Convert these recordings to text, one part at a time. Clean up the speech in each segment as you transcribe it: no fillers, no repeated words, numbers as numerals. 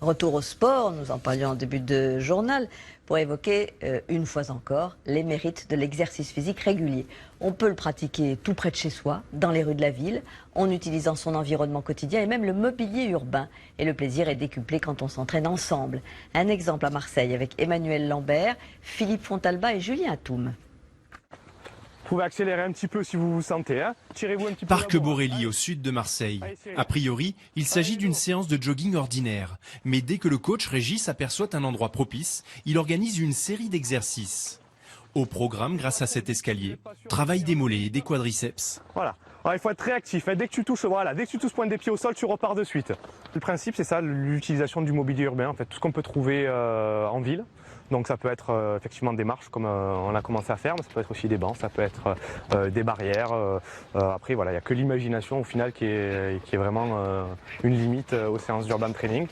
Retour au sport, nous en parlions en début de journal, pour évoquer une fois encore les mérites de l'exercice physique régulier. On peut le pratiquer tout près de chez soi, dans les rues de la ville, en utilisant son environnement quotidien et même le mobilier urbain. Et le plaisir est décuplé quand on s'entraîne ensemble. Un exemple à Marseille avec Emmanuel Lambert, Philippe Fontalba et Julien Atoum. Vous pouvez accélérer un petit peu si vous vous sentez. Hein. Tirez-vous un petit peu. Parc Borelli, au sud de Marseille. A priori, il s'agit d'une séance de jogging ordinaire. Mais dès que le coach Régis aperçoit un endroit propice, il organise une série d'exercices. Au programme, grâce à cet escalier, travail des mollets et des quadriceps. Voilà. Alors, il faut être très actif. Hein. Dès que tu touches, voilà, dès que tu touches pointe des pieds au sol, tu repars de suite. Le principe, c'est ça, l'utilisation du mobilier urbain. En fait, tout ce qu'on peut trouver en ville. Donc ça peut être effectivement des marches comme on a commencé à faire, mais ça peut être aussi des bancs, ça peut être des barrières. Après voilà, il n'y a que l'imagination au final qui est vraiment une limite aux séances d'urban training.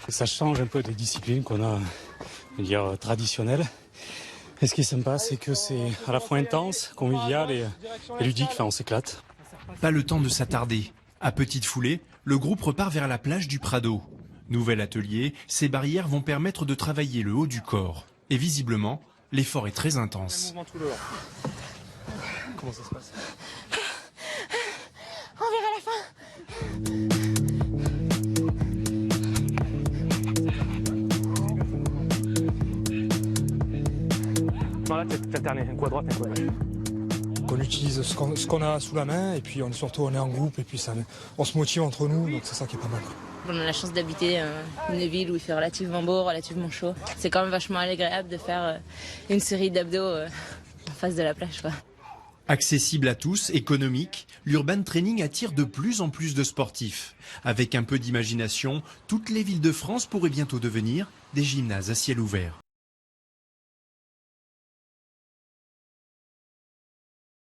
Ça change un peu des disciplines qu'on a, traditionnelles. Et ce qui est sympa, c'est que c'est à la fois intense, convivial et ludique, enfin on s'éclate. Pas le temps de s'attarder. À petite foulée, le groupe repart vers la plage du Prado. Nouvel atelier, ces barrières vont permettre de travailler le haut du corps. Et visiblement, l'effort est très intense. Comment ça se passe? On verra à la fin. Non, là, t'es alterné, un coup à droite, un coup à gauche. On utilise ce qu'on a sous la main et puis surtout on est en groupe et puis on se motive entre nous, donc c'est ça qui est pas mal. On a la chance d'habiter une ville où il fait relativement beau, relativement chaud. C'est quand même vachement agréable de faire une série d'abdos en face de la plage, quoi. Accessible à tous, économique, l'urban training attire de plus en plus de sportifs. Avec un peu d'imagination, toutes les villes de France pourraient bientôt devenir des gymnases à ciel ouvert.